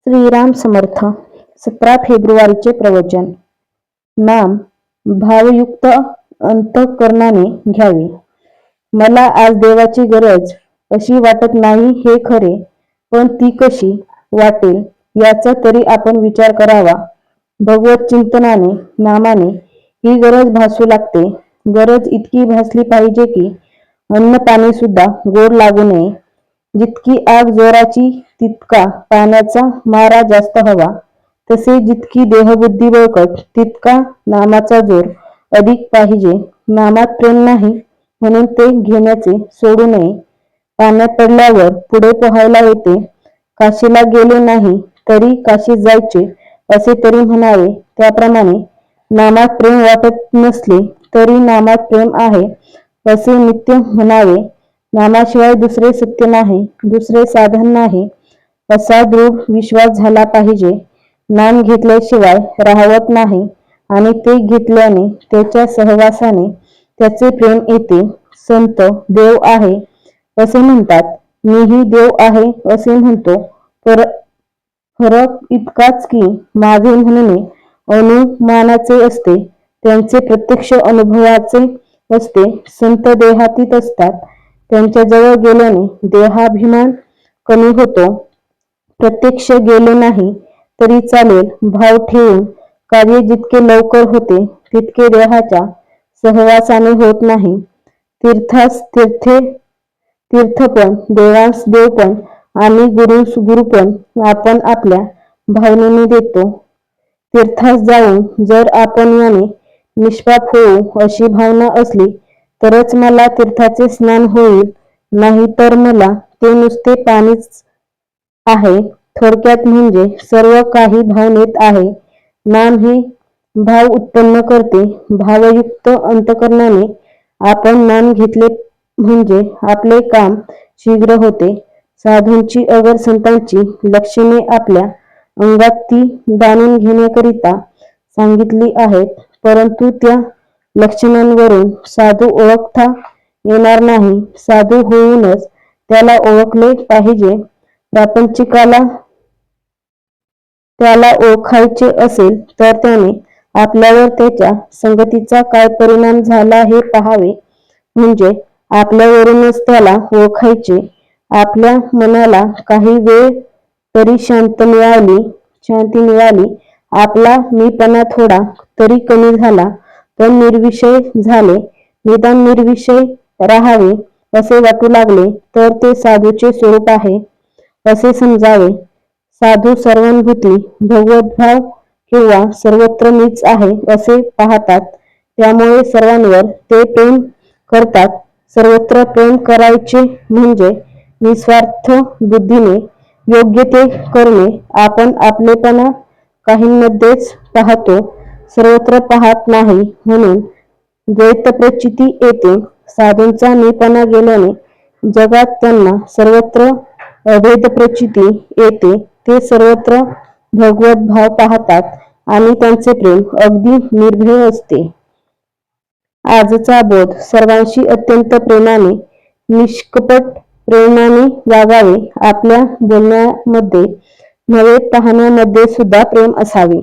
श्रीराम समर्थ. 17 फेब्रुवारीचे प्रवचन. नाम भावयुक्त अंतःकरणाने घ्यावे. मला आज देवाची गरज अशी वाटत नाही हे खरे, पण ती कशी वाटेल याचा तरी आपण विचार करावा. भगवत चिंतनाने नामाने ही गरज भासू लागते. गरज इतकी भासली पाहिजे की अन्न पाणी सुद्धा गोड लागू नये. जितकी आग जोराची तितका पाण्याचा मारा जास्त हवा. तसे जितकी देहबुद्धी बळकट तितका नामाचा जोर अधिक पाहिजे. नामात प्रेम नाही म्हणून ते घेण्याचे सोडू नये. पाण्यात पडल्यावर पुढे पोहायला येते. काशीला गेले नाही तरी काशीत जायचे असे तरी म्हणावे. त्याप्रमाणे नामात प्रेम वाटत नसले तरी नामात प्रेम आहे असे नित्य म्हणावे. नामाशिवाय दुसरे सत्य नाही, दुसरे साधन नाही असा दृढ विश्वास झाला पाहिजे. नाम घेतल्याशिवाय राहवत नाही आणि ते घेतल्याने त्याच्या सहवासाने त्याचे प्रेम येते. संत देव आहे असे म्हणतात, मीही देव आहे असे म्हणतो. फरक इतकाच की माझे म्हणणे अनुमानाचे असते, त्यांचे प्रत्यक्ष अनुभवाचे असते. संत देहातीत असतात, त्यांच्या जवळ गेल्याने देहाभिमान कमी होतो. प्रत्यक्ष गेले नाही तरी चालेल, भाव ठेवून कार्य जितके लवकर होते तितके देहाच्या सहवासाने होत नाही. तीर्थास तीर्थपण, देवास देवपण आणि गुरुस गुरुपण आपण आपल्या भावनेने देतो. तीर्थास जाऊन जर आपण याने निष्पाप होऊ अशी भावना असली तरच मला तीर्थाचे स्नान होईल, नाही तर मला ते नुसते पाणीच आहे. थोडक्यात म्हणजे सर्व काही भावनेत आहे. नाम हे भाव उत्पन्न करते. भावयुक्त अंतःकरणाने आपण नाम घेतले म्हणजे आपले काम शीघ्र होते. साधूंची अगर संतांची लक्षणे आपल्या अंगात ती जाणून घेण्याकरिता सांगितली आहेत, परंतु त्या लक्षणांवरून साधू ओळखता येणार नाही. साधू होऊनच त्याला ओळखले पाहिजे. प्रापंचिकाला त्याला ओळखायचे असेल तर त्याने आपल्यावर त्याच्या संगतीचा काय परिणाम झाला हे पाहावे. म्हणजे आपल्यावरूनच त्याला ओळखायचे. आपल्या मनाला काही वेळ तरी शांती मिळाली, आपला मीपणा थोडा तरी कमी झाला, पण निर्विषय झाले, निदान निर्विषय राहावे असे वाटू लागले तर ते साधूचे स्वरूप आहे असे समजावे. साधू सर्वानुभूती, भगवद्भाव किंवा सर्वत्र मीच आहे असे पाहतात, त्यामुळे सर्वांवर ते प्रेम करतात. सर्वत्र प्रेम करायचे म्हणजे निस्वार्थ बुद्धीने योग्य ते करणे. आपण आपलेपणा काहींमध्येच पाहतो, सर्वत्र पाहत नाही म्हणून द्वैतप्रचिती येते. साधूंचा मीपणा गेल्याने जगात त्यांना सर्वत्र अभेदप्रचिती येते. ते सर्वत्र भगवत भाव पाहतात आणि त्यांचे प्रेम अगदी निर्भय असते. आजचा बोध सर्वांशी अत्यंत प्रेमाने, निष्कपट प्रेमाने वागावे. आपल्या बोलण्यामध्ये नव्हे पाहण्यामध्ये सुद्धा प्रेम असावे.